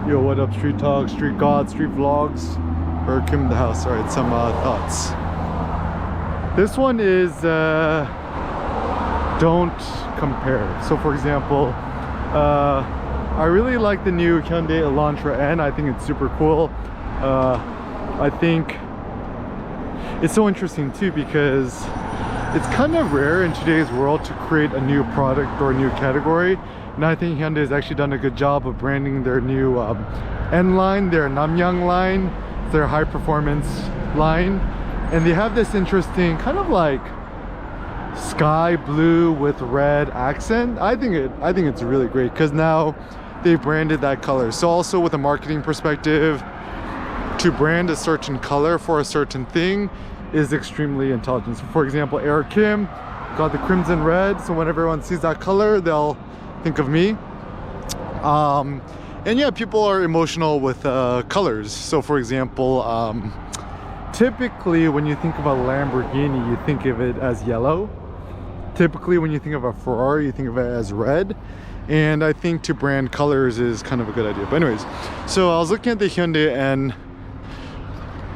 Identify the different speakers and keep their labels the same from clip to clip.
Speaker 1: Yo, what up, Street Talk, Street God, Street Vlogs, or Kim the House. Alright, some thoughts. This one is don't compare. So for example, I really like the new Hyundai Elantra N. I think it's super cool. I think it's so interesting too because it's kind of rare in today's world to create a new product or a new category. And I think Hyundai has actually done a good job of branding their new N line, their Namyang line, their high performance line. And they have this interesting kind of like sky blue with red accent. I think it's really great because now they branded that color. So also with a marketing perspective, to brand a certain color for a certain thing is extremely intelligent. So for example, Air Kim got the crimson red, so when everyone sees that color, they'll think of me. And yeah, people are emotional with colors. So for example, typically when you think of a Lamborghini, you think of it as yellow. Typically when you think of a Ferrari, you think of it as red. And I think to brand colors is kind of a good idea. But anyways, so I was looking at the Hyundai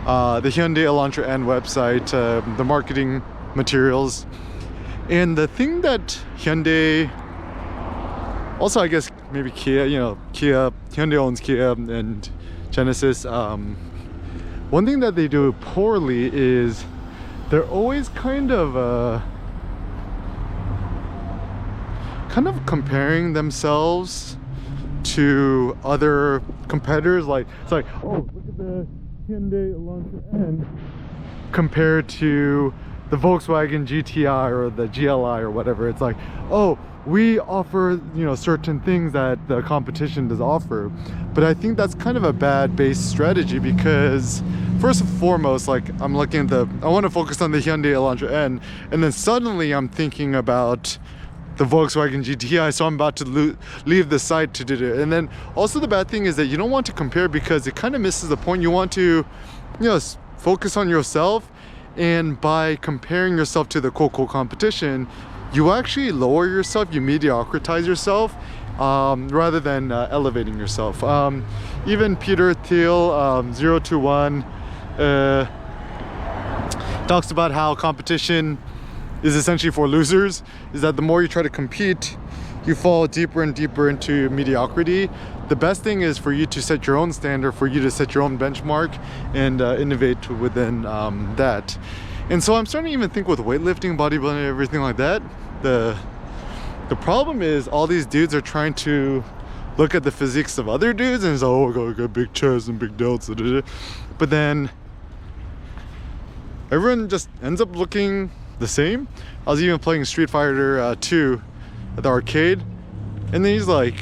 Speaker 1: Elantra N website, the marketing materials, and the thing that Hyundai, also I guess maybe Kia, Hyundai owns Kia and Genesis. One thing that they do poorly is they're always kind of comparing themselves to other competitors. Like it's like, oh, look at the Hyundai Elantra N compared to the Volkswagen GTI or the GLI or whatever. It's like, oh, we offer certain things that the competition does offer. But I think that's kind of a bad base strategy because first and foremost, like I'm looking at I want to focus on the Hyundai Elantra N, and then suddenly I'm thinking about the Volkswagen GTI, so I'm about to leave the site to do it. And then also the bad thing is that you don't want to compare because it kind of misses the point. You want to focus on yourself, and by comparing yourself to the competition, you actually lower yourself, you mediocritize yourself, rather than elevating yourself. Even Peter Thiel, 021, talks about how competition is essentially for losers, is that the more you try to compete, you fall deeper and deeper into mediocrity. The best thing is for you to set your own standard, for you to set your own benchmark and innovate within that. And so I'm starting to even think with weightlifting, bodybuilding, everything like that, the problem is all these dudes are trying to look at the physiques of other dudes and it's like, oh, I got big chest and big delts, but then everyone just ends up looking the same. I was even playing Street Fighter 2 at the arcade, and then he's like,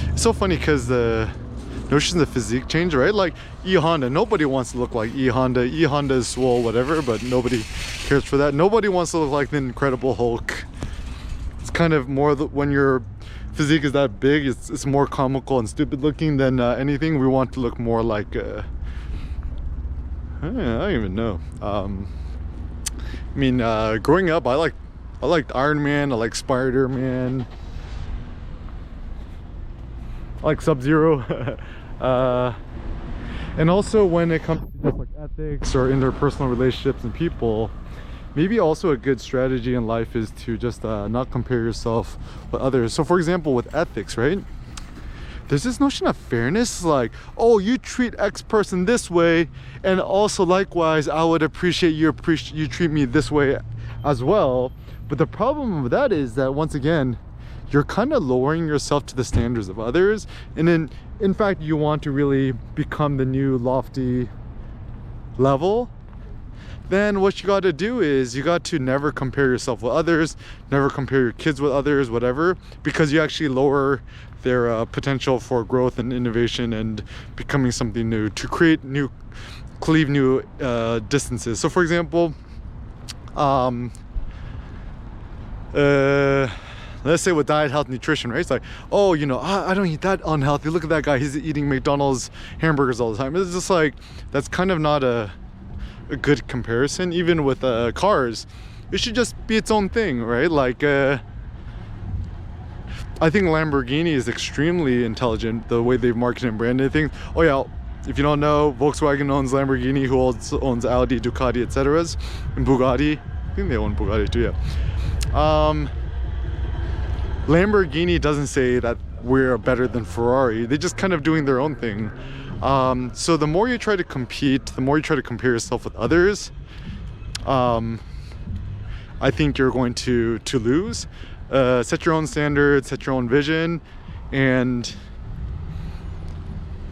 Speaker 1: it's so funny because the notions of physique change, right? Like E-Honda, nobody wants to look like E-Honda. E-Honda is swole, whatever, but nobody cares for that. Nobody wants to look like the Incredible Hulk. It's kind of more when your physique is that big, it's more comical and stupid looking than anything. We want to look more like I don't even know. I mean, growing up, I liked Iron Man, I like Spider-Man, I like Sub-Zero. And also when it comes to just like ethics or interpersonal relationships and people, maybe also a good strategy in life is to just not compare yourself with others. So for example, with ethics, right? There's this notion of fairness, like, oh, you treat X person this way, and also likewise, I would appreciate you treat me this way as well. But the problem with that is that once again, you're kind of lowering yourself to the standards of others, and then in fact you want to really become the new lofty level. Then what you got to do is you got to never compare yourself with others, never compare your kids with others, whatever, because you actually lower their potential for growth and innovation and becoming something new, to cleave new distances. So for example, let's say with diet, health, nutrition, right? It's like, oh, I don't eat that unhealthy. Look at that guy, he's eating McDonald's hamburgers all the time. It's just like, that's kind of not a good comparison. Even with cars, it should just be its own thing, right? Like I think Lamborghini is extremely intelligent, the way they've marketed and branded things. Oh yeah, if you don't know, Volkswagen owns Lamborghini, who also owns Audi, Ducati, etc. And Bugatti. I think they own Bugatti too, yeah. Lamborghini doesn't say that we're better than Ferrari. They're just kind of doing their own thing. So the more you try to compete, the more you try to compare yourself with others, I think you're going to lose. Set your own standards, set your own vision, and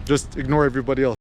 Speaker 1: just ignore everybody else.